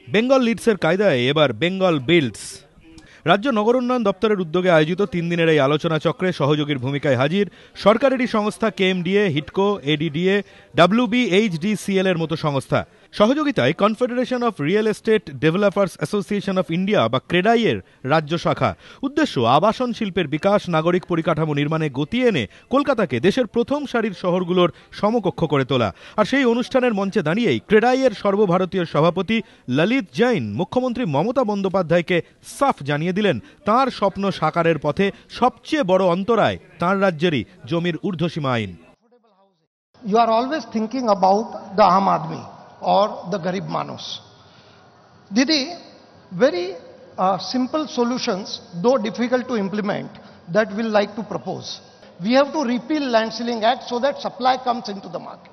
বেঙ্গল লিডসের কায়দায় এবার বেঙ্গল বিল্ডস। রাজ্য নগর উন্নয়ন দপ্তরের উদ্যোগে আয়োজিত 3 দিনের এই আলোচনা চক্রে সহযোগীর ভূমিকায় হাজির সরকারেরই সংস্থা কেএমডিএ, হিডকো, এডিডিএ, WBHDCL এর মতো সংস্থা। সহযোগিতায় confederation of real estate developers association of India বা ক্রেডাই এর রাজ্য শাখা। উদ্দেশ্য আবাসন শিল্পের বিকাশ, নাগরিক পরিকাঠামো নির্মাণে গতি এনে কলকাতাকে দেশের প্রথম সারির শহরগুলোর সমকক্ষ করে তোলা। আর সেই অনুষ্ঠানের মঞ্চে দাঁড়িয়েই ক্রেডাই এর সর্বভারতীয় সভাপতি ললিত জৈন মুখ্যমন্ত্রী মমতা বন্দ্যোপাধ্যায়কে সাফ জানিয়ে দিলেন তাঁর স্বপ্ন সাকারের পথে সবচেয়ে বড় অন্তরায় তাঁর রাজ্যেরই জমির ঊর্ধ্বসীমা আইন। You are always thinking about the Aam Aadmi or the Garib Manus. Didi, very simple solutions, though difficult to implement, that we'll like to propose. We have to repeal Land Ceiling Act so that supply comes into the market.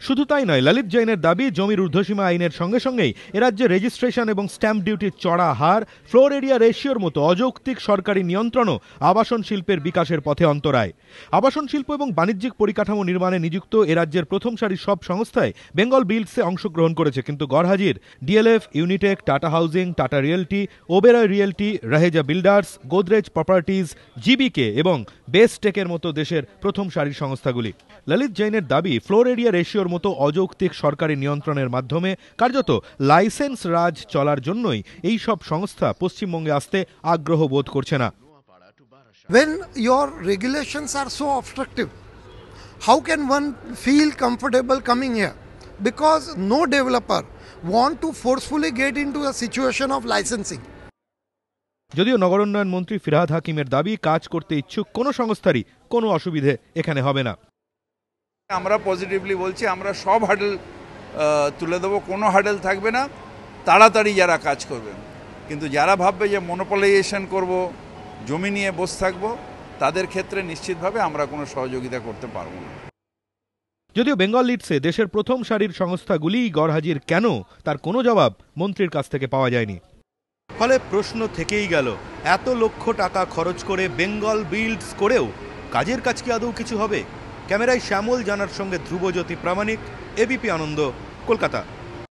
শুধু তাই নয়, ললিত জৈনের দাবি জমির ঊর্ধ্বসীমা আইনের সঙ্গে সঙ্গেই এ রাজ্যে রেজিস্ট্রেশন এবং স্ট্যাম্প ডিউটির চড়া হার, ফ্লোর এরিয়া রেশিওর মতো অযৌক্তিক সরকারি নিয়ন্ত্রণও আবাসন শিল্পের বিকাশের পথে অন্তরায়। আবাসন শিল্প এবং বাণিজ্যিক পরিকাঠামো নির্মাণে নিযুক্ত এ রাজ্যের প্রথম সারির সব সংস্থায় বেঙ্গল বিল্ডসে অংশগ্রহণ করেছে, কিন্তু গড়হাজির DLF, Unitech, Tata housing, Tata realty, Oberoi realty, Raheja builders, Godrej properties, GVK এবং বেসটেকের মতো দেশের প্রথম সারির সংস্থাগুলি। ললিত জৈনের দাবি ফ্লোর এরিয়া রেশিওর মতো অযৌক্তিক সরকারি নিয়ন্ত্রণের মাধ্যমে কার্যত লাইসেন্স রাজ চলার জন্যই এই সব সংস্থা পশ্চিমবঙ্গে আসতে আগ্রহ বোধ করছে না। When your regulations are so obstructive, how can one feel comfortable coming here? Because no developer want to forcefully get into a situation of licensing. যদিও নগর উন্নয়ন মন্ত্রী ফিরহাদ হাকিমের দাবি কাজ করতে ইচ্ছুক কোনো সংস্থারই কোনো অসুবিধে এখানে হবে না। আমরা পজিটিভলি বলছি, আমরা সব হার্ডেল তুলে দেবো, কোনো হার্ডেল থাকবে না, তাড়াতাড়ি যারা কাজ করবে। কিন্তু যারা ভাববে যে মনোপলাইজেশন করব, জমি নিয়ে বসে থাকবো, তাদের ক্ষেত্রে নিশ্চিতভাবে আমরা কোনো সহযোগিতা করতে পারবো না। যদিও বেঙ্গল লিডসে দেশের প্রথম সারির সংস্থাগুলিই গড়হাজির কেন, তার কোনো জবাব মন্ত্রীর কাছ থেকে পাওয়া যায়নি। ফলে প্রশ্ন থেকেই গেল, এত লক্ষ টাকা খরচ করে বেঙ্গল বিল্ডস করেও কাজের কাজ কি আদৌ কিছু হবে? ক্যামেরায় শ্যামল জানার সঙ্গে ধ্রুবজ্যোতি প্রামাণিক, এবিপি আনন্দ, কলকাতা।